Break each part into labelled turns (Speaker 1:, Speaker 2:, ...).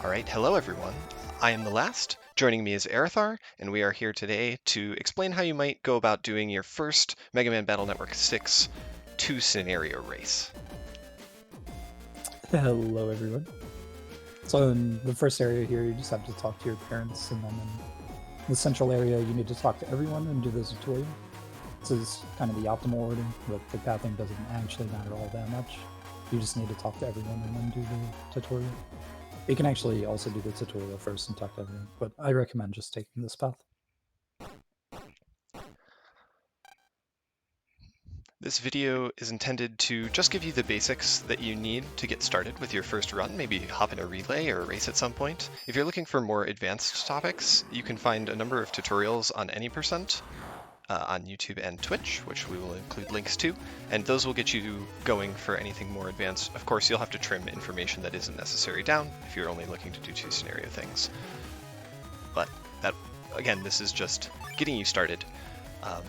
Speaker 1: Alright, hello everyone. I am the last. Joining me is Erothaur, and we are here today to explain how you might go about doing your first Mega Man Battle Network 6 two-scenario race.
Speaker 2: Hello everyone. So in the first area here, you just have to talk to your parents, and then in the central area, you need to talk to everyone and do the tutorial. This is kind of the optimal order, but the pathing doesn't actually matter all that much. You just need to talk to everyone and then do the tutorial. You can actually also do the tutorial first and talk to everyone, but I recommend just taking this path.
Speaker 1: This video is intended to just give you the basics that you need to get started with your first run, maybe hop in a relay or a race at some point. If you're looking for more advanced topics, you can find a number of tutorials on any percent on YouTube and Twitch, which we will include links to, and those will get you going for anything more advanced. Of course, you'll have to trim information that isn't necessary down if you're only looking to do two scenario things. But that, again, this is just getting you started.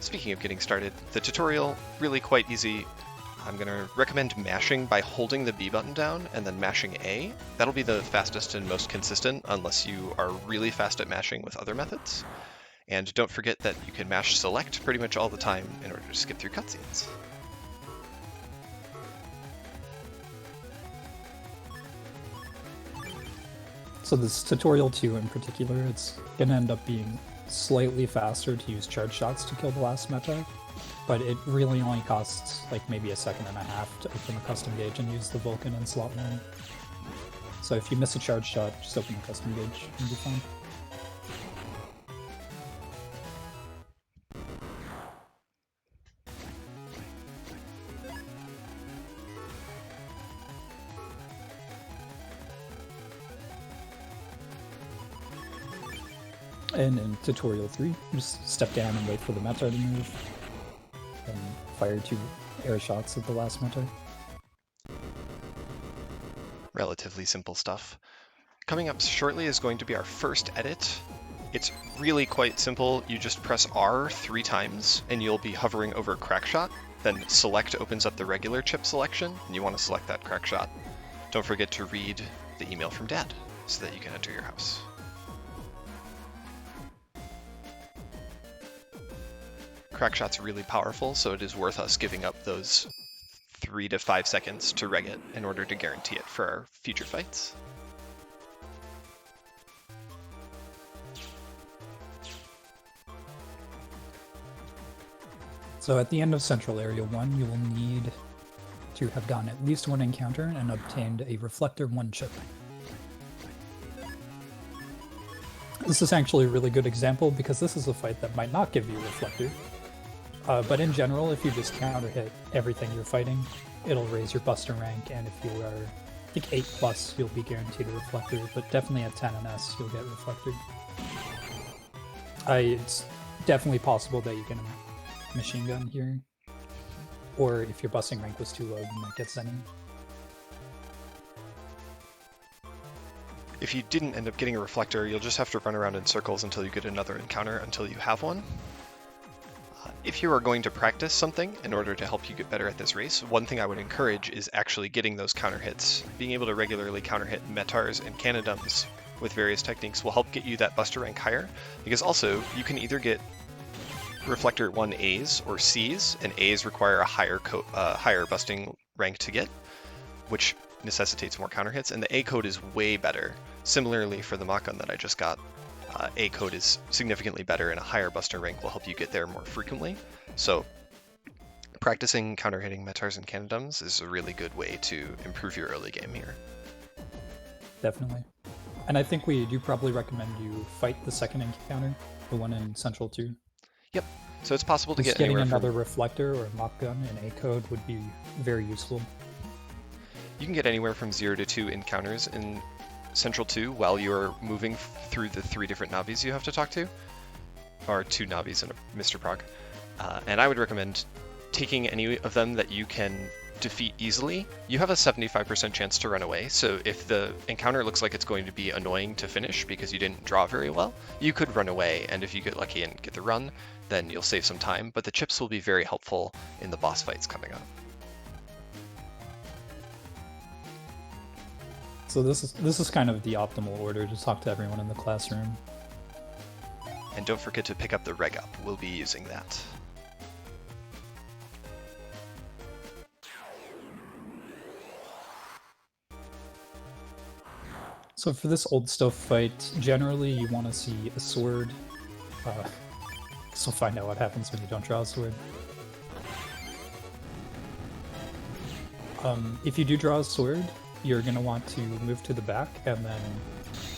Speaker 1: Speaking of getting started, the tutorial, really quite easy. I'm going to recommend mashing by holding the B button down and then mashing A. That'll be the fastest and most consistent unless you are really fast at mashing with other methods. And don't forget that you can mash select pretty much all the time in order to skip through cutscenes.
Speaker 2: So this tutorial 2 in particular, it's going to end up being slightly faster to use charge shots to kill the last meta, but it really only costs like maybe a second and a half to open the custom gauge and use the Vulcan in slot 1. So if you miss a charge shot, just open the custom gauge and be fine. And in tutorial 3, just step down and wait for the meta to move, and fire 2 air shots at the last meta.
Speaker 1: Relatively simple stuff. Coming up shortly is going to be our first edit. It's really quite simple. You just press R 3 times and you'll be hovering over Crackshot. Then select opens up the regular chip selection and you want to select that Crackshot. Don't forget to read the email from Dad so that you can enter your house. Crackshot's really powerful, so it is worth us giving up those 3 to 5 seconds to reg it in order to guarantee it for our future fights.
Speaker 2: So at the end of Central Area 1, you will need to have done at least 1 encounter and obtained a Reflector 1 chip. This is actually a really good example because this is a fight that might not give you Reflector. But in general, if you just counter hit everything you're fighting, it'll raise your Buster rank, and if you are, I think 8+, you'll be guaranteed a Reflector, but definitely at 10 and S, you'll get Reflected. It's definitely possible that you can machine gun here, or if your busting rank was too low, you might get Zenny.
Speaker 1: If you didn't end up getting a Reflector, you'll just have to run around in circles until you get another encounter until you have one. If you are going to practice something in order to help you get better at this race, one thing I would encourage is actually getting those counter hits. Being able to regularly counter hit Metars and Canadums with various techniques will help get you that Buster rank higher, because also you can either get Reflector 1 A's or C's, and A's require a higher busting rank to get, which necessitates more counter hits, and the A code is way better. Similarly for the Mach Gun that I just got, A code is significantly better and a higher Buster rank will help you get there more frequently. So practicing counter hitting Metars and Canadums is a really good way to improve your early game here.
Speaker 2: Definitely. And I think we do probably recommend you fight the second encounter, the one in Central 2.
Speaker 1: Yep. So it's possible to
Speaker 2: Just
Speaker 1: get
Speaker 2: getting
Speaker 1: anywhere
Speaker 2: another
Speaker 1: from...
Speaker 2: Reflector or Mach Gun in A code would be very useful.
Speaker 1: You can get anywhere from 0 to 2 encounters in Central 2 while you're moving through the 3 different Navis you have to talk to, or 2 Navis and a Mr. Prog. And I would recommend taking any of them that you can defeat easily. You have a 75% chance to run away, so if the encounter looks like it's going to be annoying to finish because you didn't draw very well, you could run away, and if you get lucky and get the run, then you'll save some time, but the chips will be very helpful in the boss fights coming up.
Speaker 2: So this is kind of the optimal order to talk to everyone in the classroom.
Speaker 1: And don't forget to pick up the reg up. We'll be using that.
Speaker 2: So for this old stuff fight, generally you want to see a sword. Guess we'll find out what happens when you don't draw a sword. If you do draw a sword, you're going to want to move to the back and then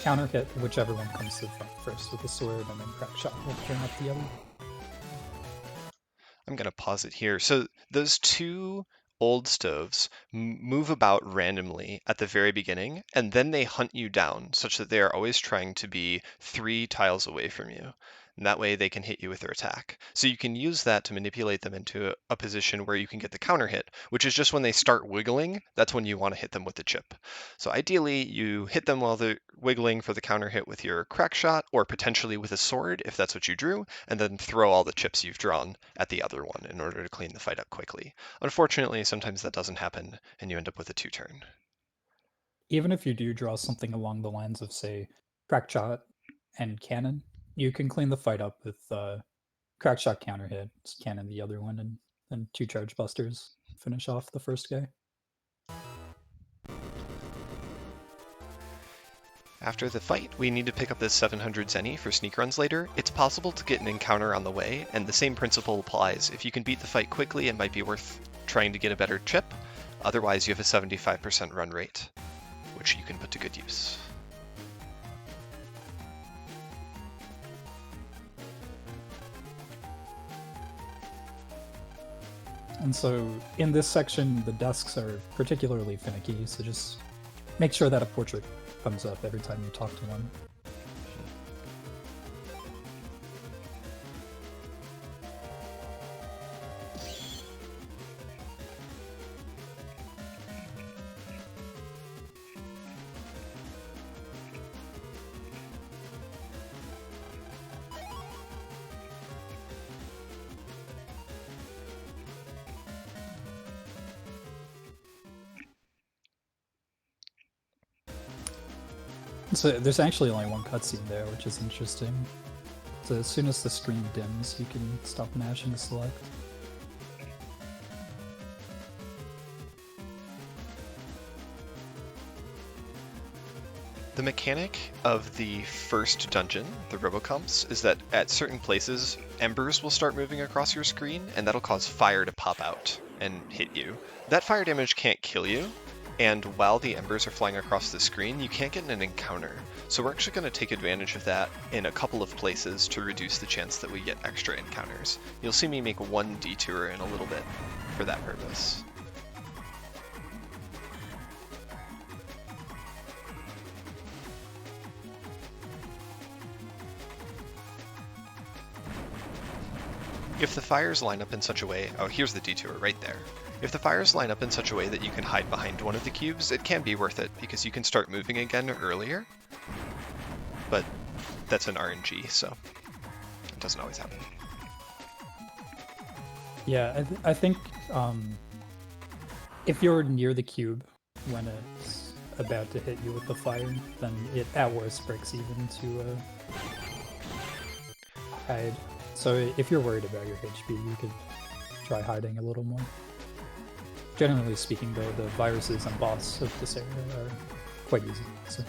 Speaker 2: counter hit whichever one comes to the front first with the sword, and then crack shot will bring up the other.
Speaker 1: I'm going to pause it here. So those two old stoves move about randomly at the very beginning, and then they hunt you down such that they are always trying to be 3 tiles away from you. And that way they can hit you with their attack. So you can use that to manipulate them into a position where you can get the counter hit, which is just when they start wiggling, that's when you want to hit them with the chip. So ideally you hit them while they're wiggling for the counter hit with your crack shot, or potentially with a sword if that's what you drew, and then throw all the chips you've drawn at the other one in order to clean the fight up quickly. Unfortunately, sometimes that doesn't happen and you end up with a 2-turn.
Speaker 2: Even if you do draw something along the lines of, say, crack shot and cannon, you can clean the fight up with crack shot counter hit, cannon the other one, and then 2 charge busters finish off the first guy.
Speaker 1: After the fight, we need to pick up this 700 Zenny for sneak runs later. It's possible to get an encounter on the way, and the same principle applies. If you can beat the fight quickly, it might be worth trying to get a better chip. Otherwise, you have a 75% run rate, which you can put to good use.
Speaker 2: And so in this section, the desks are particularly finicky, so just make sure that a portrait comes up every time you talk to one. So there's actually only one cutscene there, which is interesting. So as soon as the screen dims, you can stop mashing select.
Speaker 1: The mechanic of the first dungeon, the Robocomps, is that at certain places, embers will start moving across your screen, and that'll cause fire to pop out and hit you. That fire damage can't kill you, and while the embers are flying across the screen, you can't get an encounter. So we're actually going to take advantage of that in a couple of places to reduce the chance that we get extra encounters. You'll see me make one detour in a little bit for that purpose. If the fires line up in such a way, oh, here's the detour right there. If the fires line up in such a way that you can hide behind one of the cubes, it can be worth it because you can start moving again earlier. But that's an RNG, so it doesn't always happen.
Speaker 2: Yeah, I think if you're near the cube when it's about to hit you with the fire, then it at worst breaks even to hide. So if you're worried about your HP, you could try hiding a little more. Generally speaking, though, the viruses and boss of this area are quite easy. So.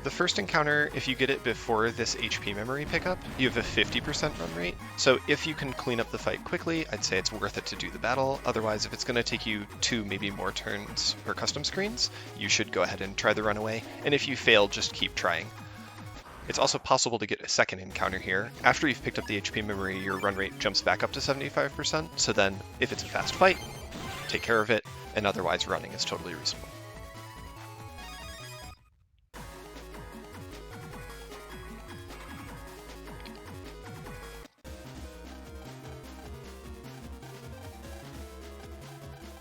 Speaker 1: The first encounter, if you get it before this HP memory pickup, you have a 50% run rate. So if you can clean up the fight quickly, I'd say it's worth it to do the battle. Otherwise, if it's going to take you 2, maybe more turns per custom screens, you should go ahead and try the runaway. And if you fail, just keep trying. It's also possible to get a second encounter here. After you've picked up the HP memory, your run rate jumps back up to 75%. So then, if it's a fast fight, take care of it, and otherwise running is totally reasonable.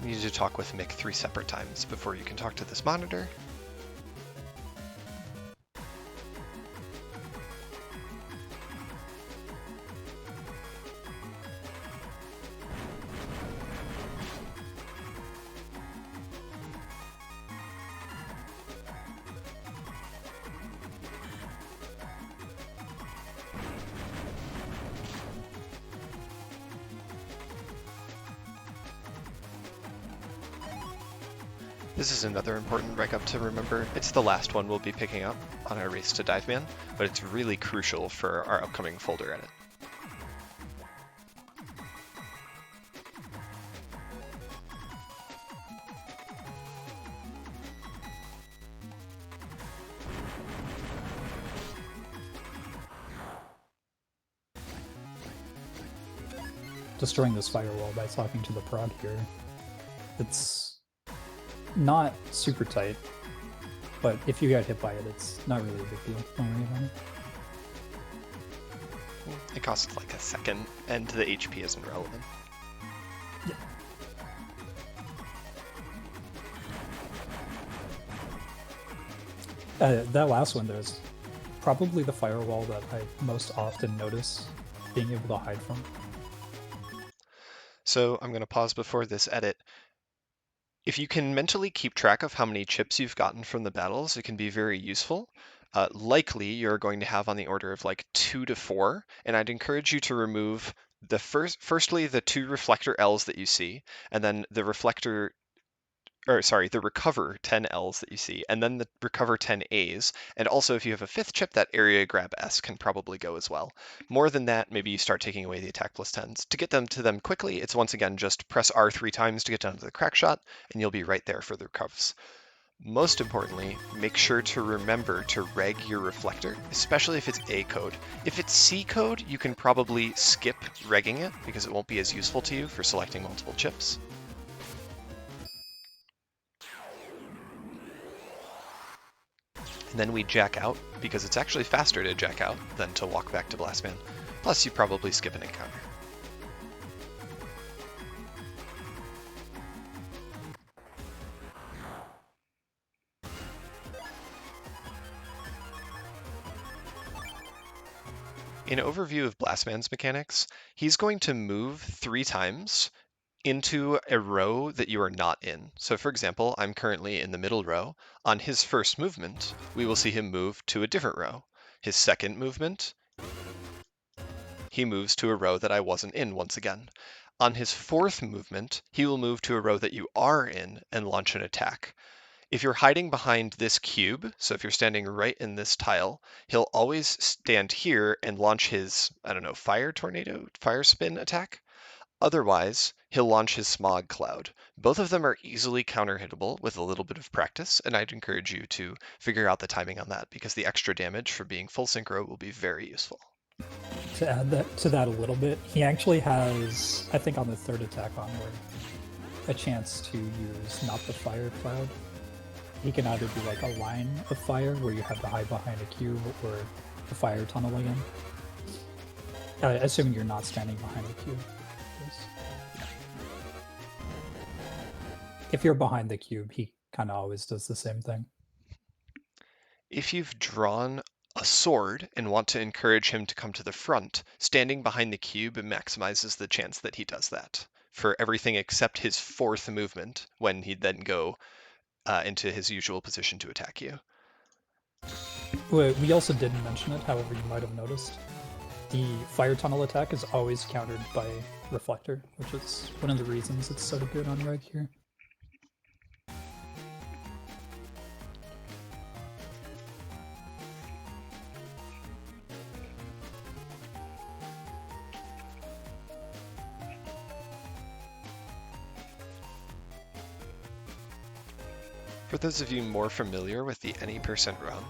Speaker 1: You need to talk with Mick 3 separate times before you can talk to this monitor. This is another important reg up to remember. It's the last one we'll be picking up on our race to TeamBN, but it's really crucial for our upcoming folder edit.
Speaker 2: Destroying this firewall by talking to the prod here. It's not super tight, but if you get hit by it, it's not really a big deal. Don't worry about it.
Speaker 1: It costs like a second, and the HP isn't relevant.
Speaker 2: Yeah. That last one, there's probably the firewall that I most often notice being able to hide from.
Speaker 1: So I'm going to pause before this edit. If you can mentally keep track of how many chips you've gotten from the battles, it can be very useful. Likely you're going to have on the order of like 2 to 4, and I'd encourage you to remove the firstly the 2 reflector L's that you see, and then the recover 10 Ls that you see, and then the recover 10 As, and also if you have a 5th chip, that area grab S can probably go as well. More than that, maybe you start taking away the attack plus 10s. To get them to them quickly, it's once again just press R 3 times to get down to the crack shot, and you'll be right there for the recovs. Most importantly, make sure to remember to reg your reflector, especially if it's A code. If it's C code, you can probably skip regging it because it won't be as useful to you for selecting multiple chips. And then we jack out, because it's actually faster to jack out than to walk back to Blastman. Plus, you probably skip an encounter. In overview of Blastman's mechanics, he's going to move 3 times into a row that you are not in. So for example, I'm currently in the middle row. On his first movement, we will see him move to a different row. His second movement, he moves to a row that I wasn't in once again. On his fourth movement, he will move to a row that you are in and launch an attack. If you're hiding behind this cube, so if you're standing right in this tile, he'll always stand here and launch his, I don't know, fire tornado, fire spin attack. Otherwise, he'll launch his smog cloud. Both of them are easily counter-hittable with a little bit of practice, and I'd encourage you to figure out the timing on that because the extra damage for being full synchro will be very useful.
Speaker 2: To add to that a little bit, he actually has, I think on the 3rd attack onward, a chance to use not the fire cloud. He can either do like a line of fire where you have to hide behind a cube or the fire tunnel again. Assuming you're not standing behind a cube. If you're behind the cube, he kind of always does the same thing.
Speaker 1: If you've drawn a sword and want to encourage him to come to the front, standing behind the cube maximizes the chance that he does that for everything except his 4th movement, when he'd then go into his usual position to attack you.
Speaker 2: We also didn't mention it, however you might have noticed. The fire tunnel attack is always countered by reflector, which is one of the reasons it's so good on reg here.
Speaker 1: For those of you more familiar with the any % run,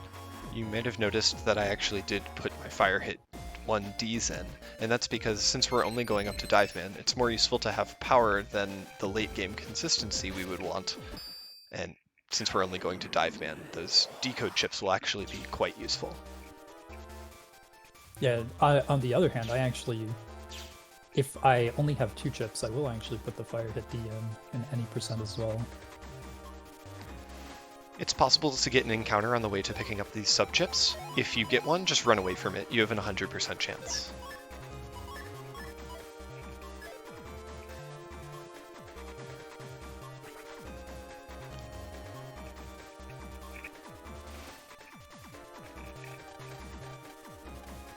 Speaker 1: you might have noticed that I actually did put my fire hit 1Ds in, and that's because since we're only going up to TeamBN, it's more useful to have power than the late game consistency we would want. And since we're only going to TeamBN, those decode chips will actually be quite useful.
Speaker 2: Yeah, on the other hand, if I only have 2 chips, I will actually put the fire hit D in any % as well.
Speaker 1: It's possible to get an encounter on the way to picking up these sub-chips. If you get one, just run away from it. You have an 100% chance.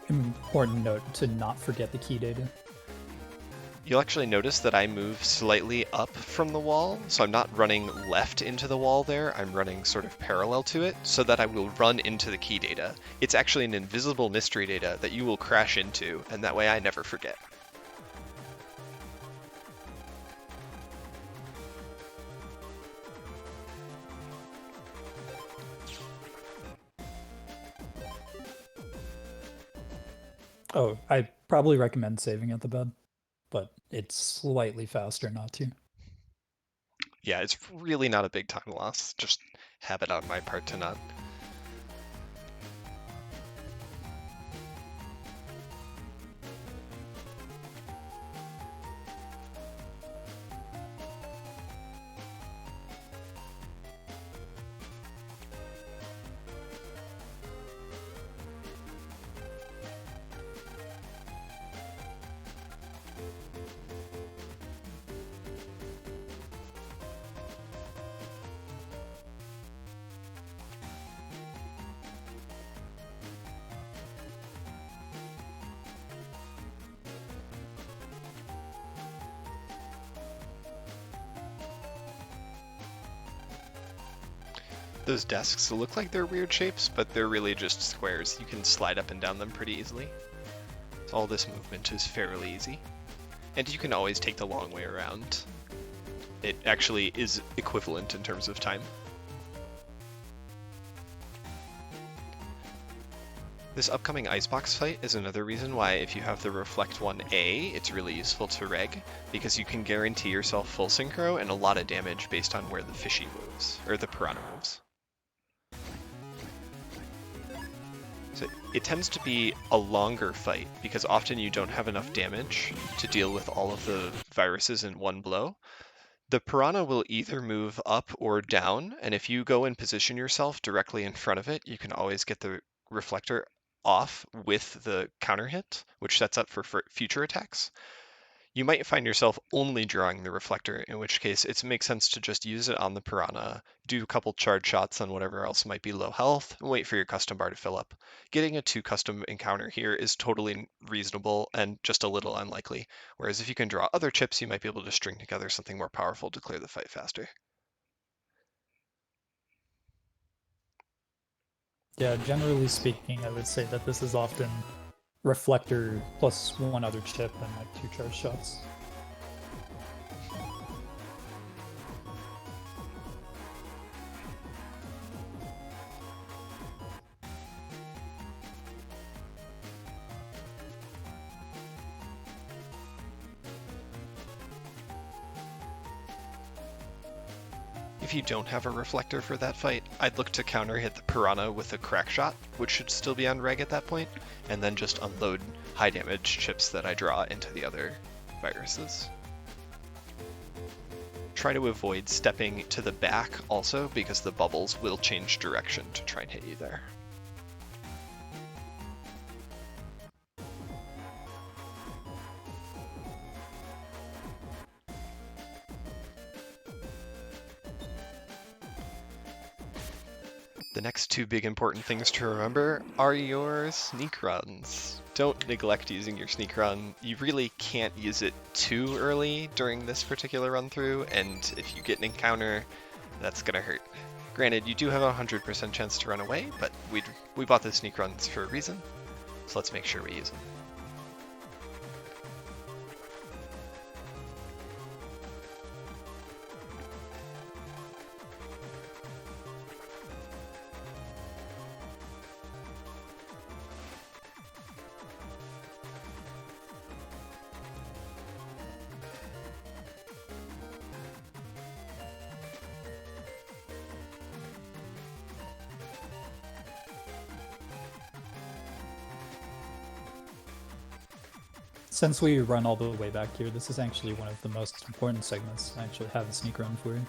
Speaker 2: Important note to not forget the key data.
Speaker 1: You'll actually notice that I move slightly up from the wall, so I'm not running left into the wall there, I'm running sort of parallel to it, so that I will run into the key data. It's actually an invisible mystery data that you will crash into, and that way I never forget.
Speaker 2: Oh, I probably recommend saving at the bed, but it's slightly faster not to.
Speaker 1: Yeah, it's really not a big time loss, just habit on my part to not. Those desks look like they're weird shapes, but they're really just squares. You can slide up and down them pretty easily. So all this movement is fairly easy. And you can always take the long way around. It actually is equivalent in terms of time. This upcoming icebox fight is another reason why if you have the Reflect 1A, it's really useful to reg, because you can guarantee yourself full synchro and a lot of damage based on where the fishy moves, or the piranha moves. So it tends to be a longer fight because often you don't have enough damage to deal with all of the viruses in one blow. The piranha will either move up or down, and if you go and position yourself directly in front of it, you can always get the reflector off with the counter hit, which sets up for future attacks. You might find yourself only drawing the reflector, in which case it makes sense to just use it on the piranha, do a couple charge shots on whatever else might be low health, and wait for your custom bar to fill up. Getting a 2 custom encounter here is totally reasonable and just a little unlikely, whereas if you can draw other chips, you might be able to string together something more powerful to clear the fight faster.
Speaker 2: Yeah, generally speaking, I would say that this is often reflector plus one other chip and like 2 charge shots.
Speaker 1: If you don't have a reflector for that fight, I'd look to counter hit the piranha with a crack shot, which should still be on reg at that point, and then just unload high damage chips that I draw into the other viruses. Try to avoid stepping to the back also, because the bubbles will change direction to try and hit you there. The next 2 big important things to remember are your sneak runs. Don't neglect using your sneak run. You really can't use it too early during this particular run through, and if you get an encounter, that's gonna hurt. Granted, you do have a 100% chance to run away, but we bought the sneak runs for a reason, so let's make sure we use them.
Speaker 2: Since we run all the way back here, this is actually one of the most important segments. I actually have a sneak run for you.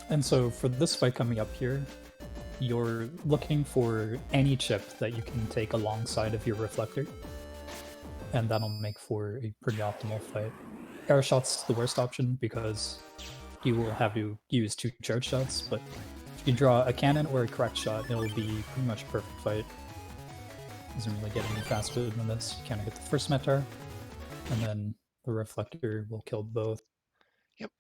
Speaker 2: And so for this fight coming up here, you're looking for any chip that you can take alongside of your reflector, and that'll make for a pretty optimal fight. Arrow shot's the worst option because you will have to use 2 charge shots, but if you draw a cannon or a correct shot, it'll be pretty much a perfect fight. Doesn't really get any faster than this. You kind of hit the first meteor, and then the reflector will kill both.
Speaker 1: Yep.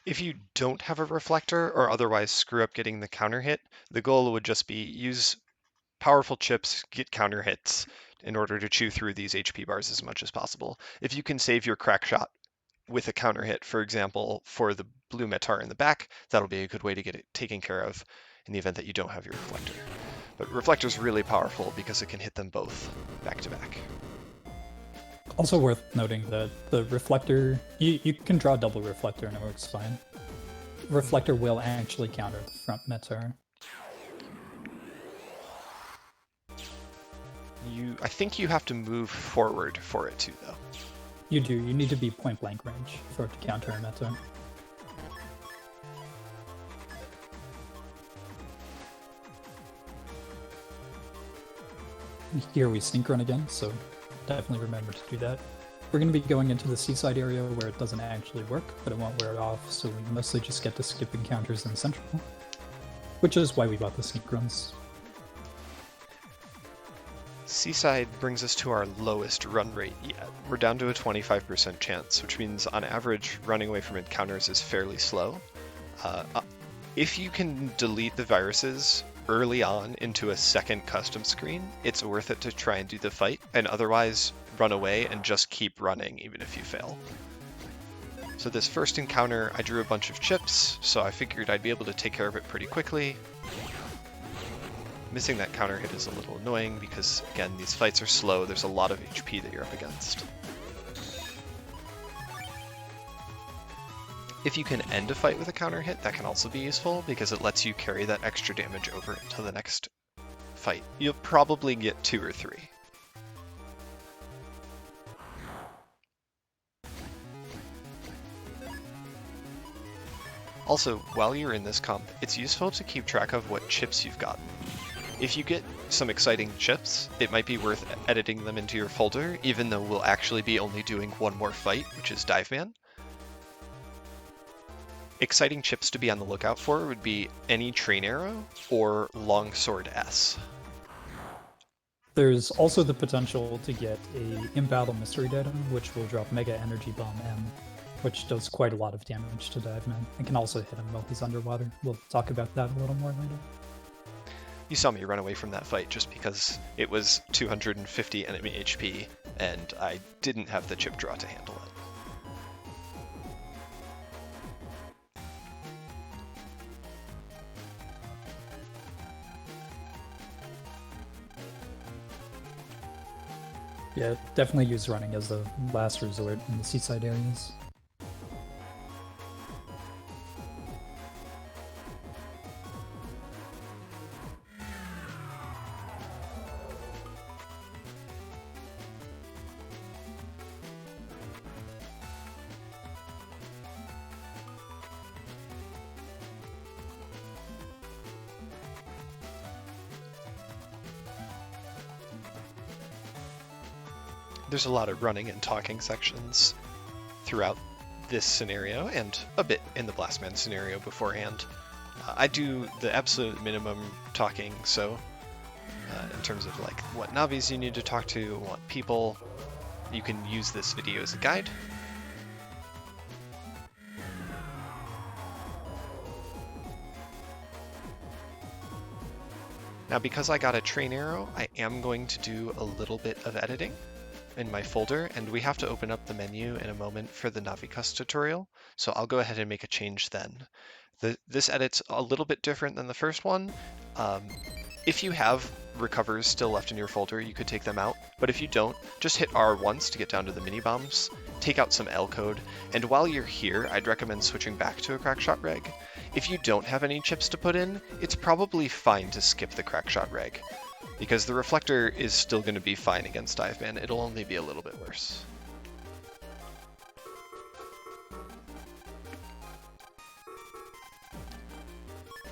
Speaker 1: If you don't have a reflector or otherwise screw up getting the counter hit, the goal would just be use powerful chips, get counter hits in order to chew through these HP bars as much as possible. If you can save your crack shot with a counter hit, for example, for the blue meteor in the back, that'll be a good way to get it taken care of in the event that you don't have your reflector. But reflector's really powerful because it can hit them both back to back.
Speaker 2: Also worth noting that the reflector, you can draw double reflector and it works fine. Reflector will actually counter the front meteor.
Speaker 1: I think you have to move forward for it to, though.
Speaker 2: You do. You need to be point blank range for it to counter a meteor. Here we sync run again, so definitely remember to do that. We're going to be going into the Seaside area where it doesn't actually work, but it won't wear it off, so we mostly just get to skip encounters in Central, which is why we bought the sync runs.
Speaker 1: Seaside brings us to our lowest run rate yet. We're down to a 25% chance, which means on average running away from encounters is fairly slow. If you can delete the viruses early on into a second custom screen, it's worth it to try and do the fight, and otherwise run away and just keep running even if you fail. So this first encounter, I drew a bunch of chips, so I figured I'd be able to take care of it pretty quickly. Missing that counter hit is a little annoying because, again, these fights are slow, there's a lot of HP that you're up against. If you can end a fight with a counter hit, that can also be useful because it lets you carry that extra damage over to the next fight. You'll probably get 2 or 3. Also, while you're in this comp, it's useful to keep track of what chips you've gotten. If you get some exciting chips, it might be worth editing them into your folder, even though we'll actually be only doing one more fight, which is Diveman. Exciting chips to be on the lookout for would be any Train Arrow or Longsword S.
Speaker 2: There's also the potential to get a in-battle mystery datum, which will drop Mega Energy Bomb M, which does quite a lot of damage to Diveman. It can also hit him while he's underwater. We'll talk about that a little more later.
Speaker 1: You saw me run away from that fight just because it was 250 enemy HP, and I didn't have the chip draw to handle it.
Speaker 2: Yeah, definitely use running as the last resort in the Seaside areas.
Speaker 1: There's a lot of running and talking sections throughout this scenario and a bit in the Blastman scenario beforehand. I do the absolute minimum talking, so in terms of like what Navis you need to talk to, what people, you can use this video as a guide. Now because I got a Train Arrow, I am going to do a little bit of editing in my folder, and we have to open up the menu in a moment for the Navicus tutorial, so I'll go ahead and make a change then. This edit's a little bit different than the first one. If you have recovers still left in your folder, you could take them out, but if you don't, just hit R once to get down to the mini bombs, take out some L code, and while you're here, I'd recommend switching back to a crackshot reg. If you don't have any chips to put in, it's probably fine to skip the crackshot reg, because the reflector is still going to be fine against Diveman, it'll only be a little bit worse.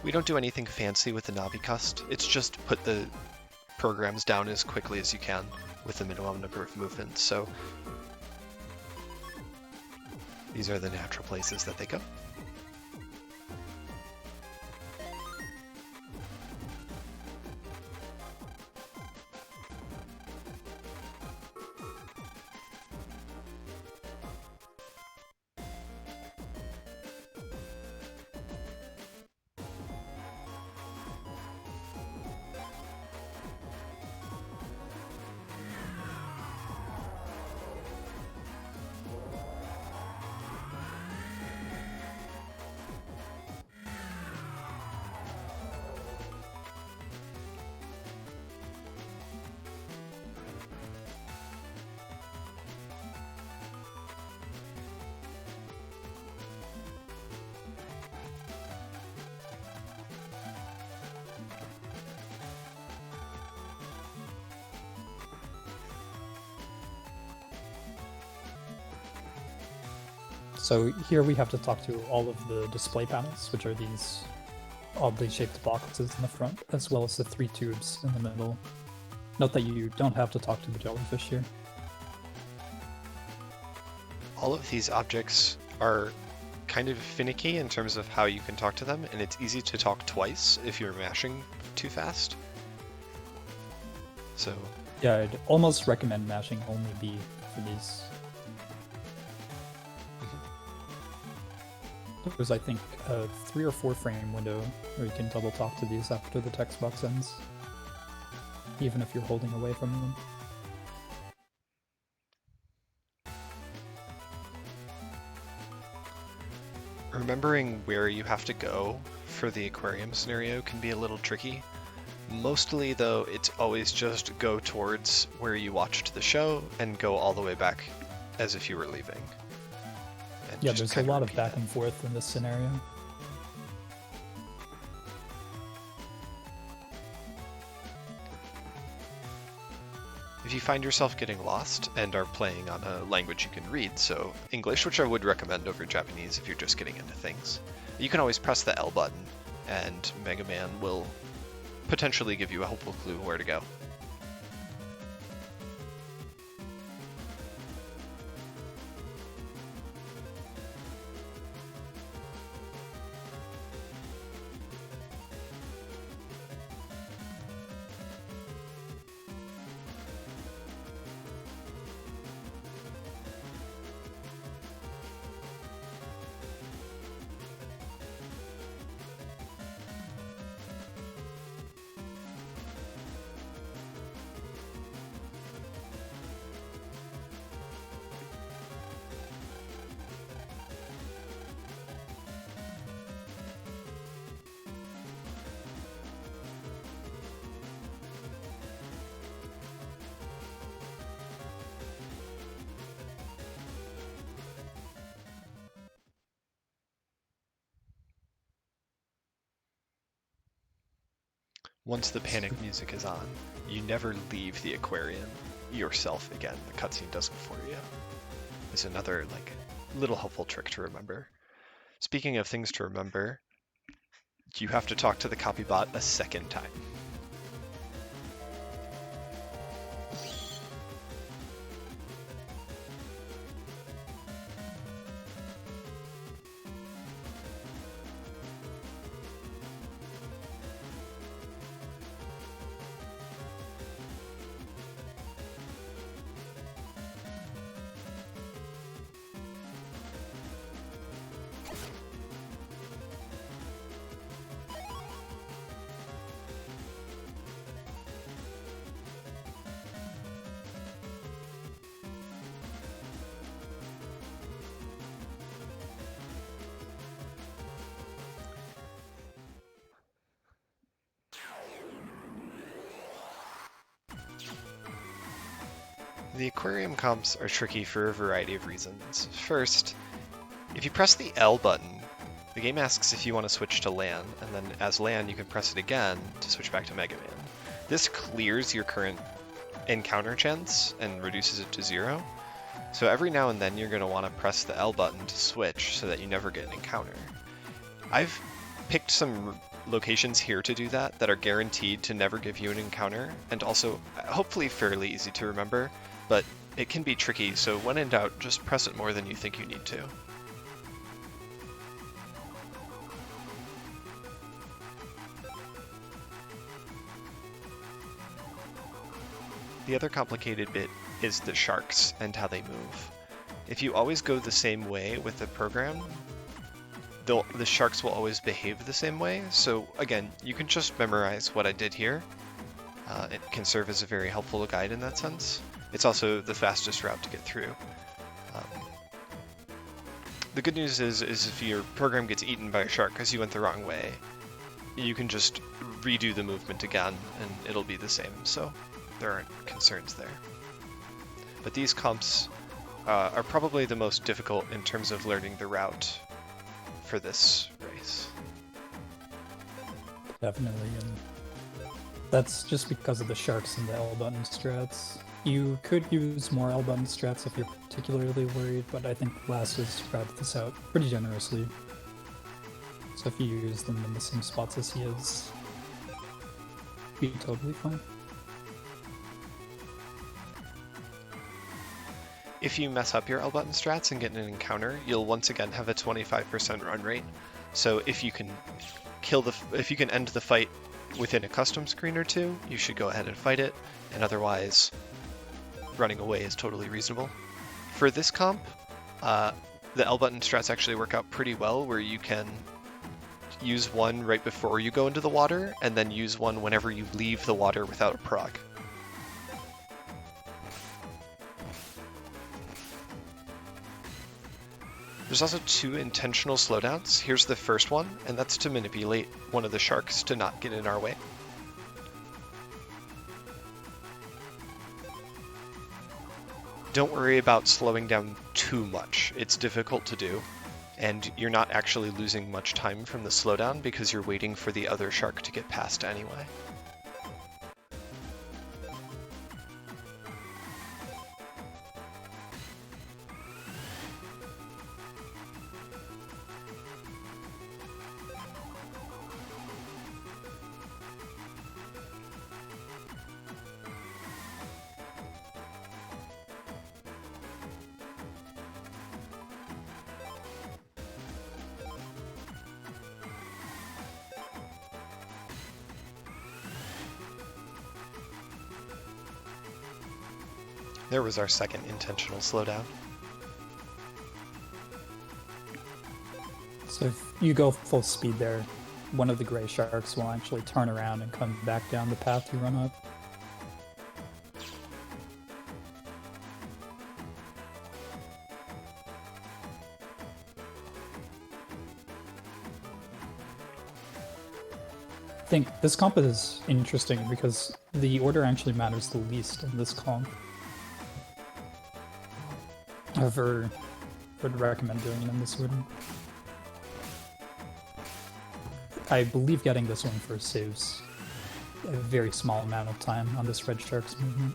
Speaker 1: We don't do anything fancy with the Navi cust. It's just put the programs down as quickly as you can with the minimum number of movements. So these are the natural places that they go.
Speaker 2: So here we have to talk to all of the display panels, which are these oddly shaped boxes in the front, as well as the 3 tubes in the middle. Note that you don't have to talk to the jellyfish here.
Speaker 1: All of these objects are kind of finicky in terms of how you can talk to them, and it's easy to talk twice if you're mashing too fast. So
Speaker 2: yeah, I'd almost recommend mashing only B for these. There's, I think, a 3 or 4 frame window where you can double talk to these after the text box ends, even if you're holding away from them.
Speaker 1: remembering where you have to go for the aquarium scenario can be a little tricky. Mostly, though, it's always just go towards where you watched the show and go all the way back as if you were leaving. And
Speaker 2: yeah,
Speaker 1: just
Speaker 2: there's a lot of
Speaker 1: repeat
Speaker 2: back
Speaker 1: that.
Speaker 2: and forth in this scenario.
Speaker 1: If you find yourself getting lost and are playing on a language you can read, so English, which I would recommend over Japanese if you're just getting into things, you can always press the L button and Mega Man will potentially give you a helpful clue where to go. Once the panic music is on, you never leave the aquarium yourself again. The cutscene does it for you. It's another little helpful trick to remember. Speaking of things to remember, you have to talk to the copybot a second time. The aquarium comps are tricky for a variety of reasons. First, if you press the L button, the game asks if you want to switch to LAN, and then as LAN you can press it again to switch back to Mega Man. This clears your current encounter chance and reduces it to 0. So every now and then you're going to want to press the L button to switch so that you never get an encounter. I've picked some locations here to do that are guaranteed to never give you an encounter, and also hopefully fairly easy to remember, but it can be tricky, so when in doubt, just press it more than you think you need to. The other complicated bit is the sharks and how they move. If you always go the same way with the program, the sharks will always behave the same way. So again, you can just memorize what I did here. It can serve as a very helpful guide in that sense. It's also the fastest route to get through. The good news is if your program gets eaten by a shark because you went the wrong way, you can just redo the movement again and it'll be the same. So there aren't concerns there. But these comps are probably the most difficult in terms of learning the route for this race.
Speaker 2: Definitely, and that's just because of the sharks and the L button strats. You could use more L button strats if you're particularly worried, but I think Last has spread this out pretty generously. So if you use them in the same spots as he is, you'd be totally fine.
Speaker 1: If you mess up your L button strats and get an encounter, you'll once again have a 25% run rate. So if you can if you can end the fight within a custom screen or two, you should go ahead and fight it, and otherwise running away is totally reasonable. For this comp, the L button strats actually work out pretty well, where you can use one right before you go into the water, and then use one whenever you leave the water without a proc. There's also two intentional slowdowns. Here's the first one, and that's to manipulate one of the sharks to not get in our way. Don't worry about slowing down too much. It's difficult to do, and you're not actually losing much time from the slowdown because you're waiting for the other shark to get past anyway. There was our second intentional slowdown.
Speaker 2: So if you go full speed there, one of the gray sharks will actually turn around and come back down the path you run up. I think this comp is interesting because the order actually matters the least in this comp. However, I would recommend doing it in this order. I believe getting this one first saves a very small amount of time on this red shark's movement.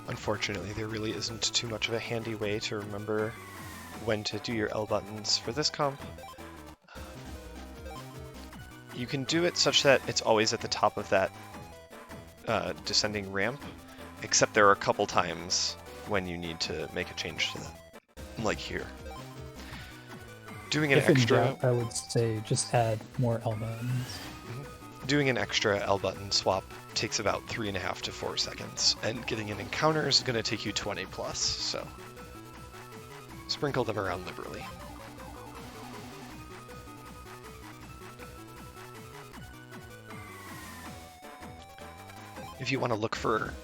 Speaker 1: Unfortunately, there really isn't too much of a handy way to remember when to do your L buttons for this comp. You can do it such that it's always at the top of that descending ramp, except there are a couple times when you need to make a change to that, like here. Doing an extra...
Speaker 2: I would say just add more L buttons.
Speaker 1: Doing an extra L button swap takes about 3.5 to 4 seconds, and getting an encounter is going to take you 20 plus, so sprinkle them around liberally. If you want to look for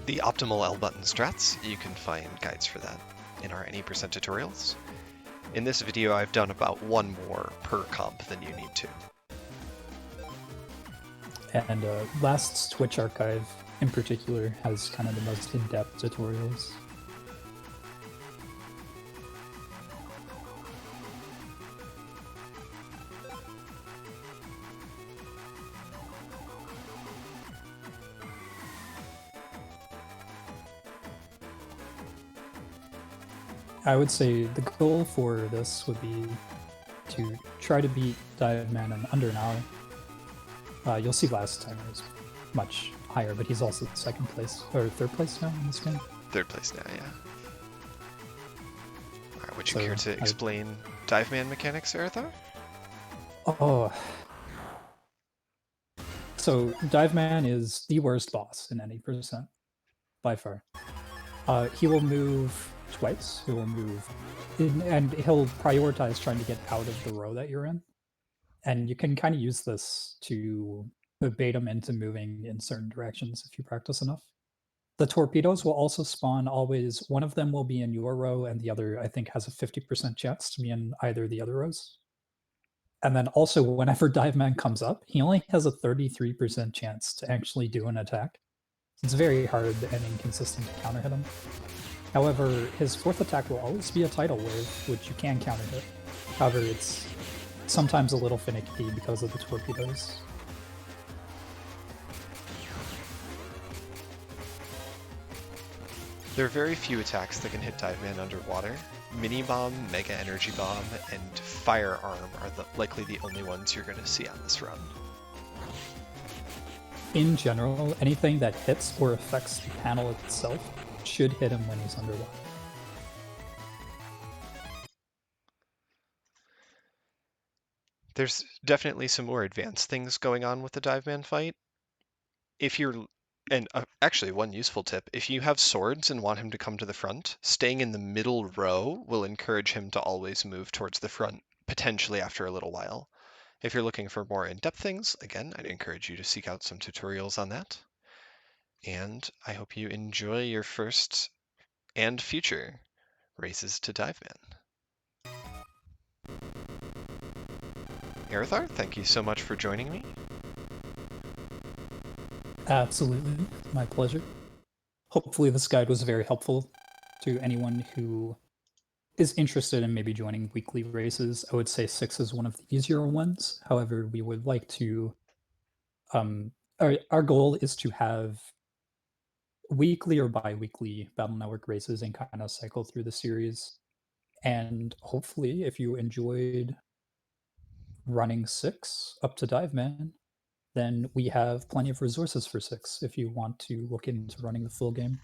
Speaker 1: the optimal L button strats, you can find guides for that in our any % tutorials. In this video, I've done about one more per comp than you need to.
Speaker 2: And Last's Twitch archive in particular has kind of the most in-depth tutorials. I would say the goal for this would be to try to beat Dive Man in under an hour. You'll see last timer is much higher, but he's also second place or third place now in this game.
Speaker 1: Third place now, yeah. All right, would you
Speaker 2: So
Speaker 1: care to explain Dive Man mechanics, Erothaur?
Speaker 2: Oh. So Dive Man is the worst boss in any percent, by far. He will move twice. He will move, and he'll prioritize trying to get out of the row that you're in. And you can kind of use this to bait him into moving in certain directions if you practice enough. The torpedoes will also spawn always. One of them will be in your row, and the other, I think, has a 50% chance to be in either the other rows. And then also, whenever Dive Man comes up, he only has a 33% chance to actually do an attack. It's very hard and inconsistent to counter hit him. However, his fourth attack will always be a tidal wave, which you can counter hit. However, it's sometimes a little finicky because of the torpedoes.
Speaker 1: There are very few attacks that can hit Dive Man underwater. Mini Bomb, Mega Energy Bomb, and Firearm are likely the only ones you're going to see on this run.
Speaker 2: In general, anything that hits or affects the panel itself should hit him when he's underwater.
Speaker 1: There's definitely some more advanced things going on with the Dive Man fight. If you're actually, one useful tip, if you have swords and want him to come to the front, staying in the middle row will encourage him to always move towards the front, potentially after a little while. If you're looking for more in-depth things, again, I'd encourage you to seek out some tutorials on that. And I hope you enjoy your first and future races to Dive Man. Erothaur, thank you so much for joining me.
Speaker 2: Absolutely, my pleasure. Hopefully this guide was very helpful to anyone who is interested in maybe joining weekly races. I would say 6 is one of the easier ones. However, we would like to our goal is to have weekly or bi-weekly Battle Network races and kind of cycle through the series. And hopefully, if you enjoyed running 6 up to Dive Man, then we have plenty of resources for 6 if you want to look into running the full game.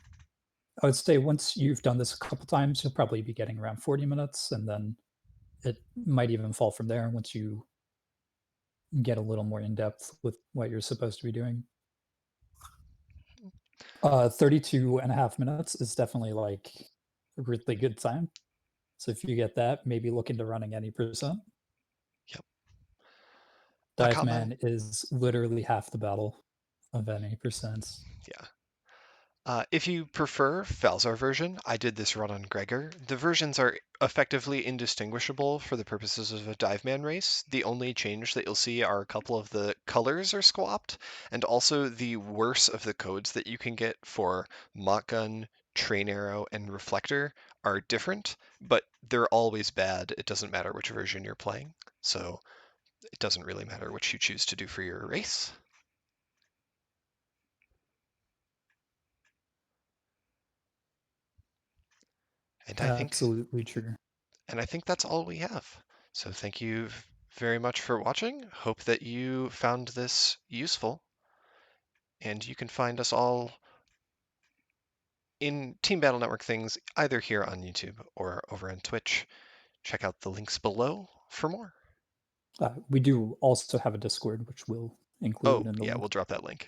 Speaker 2: I would say once you've done this a couple times, you'll probably be getting around 40 minutes, and then it might even fall from there once you get a little more in depth with what you're supposed to be doing. 32 and a half minutes is definitely like a really good time. So if you get that, maybe look into running any percent.
Speaker 1: Yep.
Speaker 2: Dive Man is literally half the battle of any percent.
Speaker 1: Yeah. If you prefer Falzar version, I did this run on Gregor. The versions are effectively indistinguishable for the purposes of a Dive Man race. The only change that you'll see are a couple of the colors are swapped, and also the worse of the codes that you can get for Mock Gun, Train Arrow, and Reflector are different, but they're always bad. It doesn't matter which version you're playing, so it doesn't really matter what you choose to do for your race. And
Speaker 2: Absolutely true.
Speaker 1: And I think that's all we have. So thank you very much for watching. Hope that you found this useful. And you can find us all in Team Battle Network things either here on YouTube or over on Twitch. Check out the links below for more.
Speaker 2: We do also have a Discord, which we'll include
Speaker 1: Oh,
Speaker 2: in the
Speaker 1: yeah,
Speaker 2: link.
Speaker 1: we'll drop that link.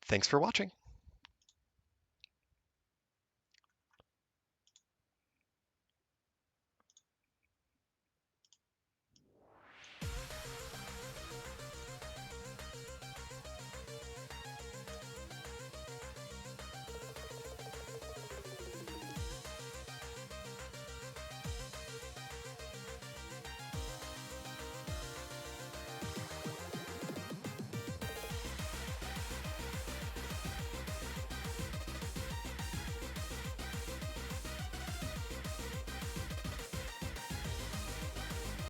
Speaker 1: Thanks for watching.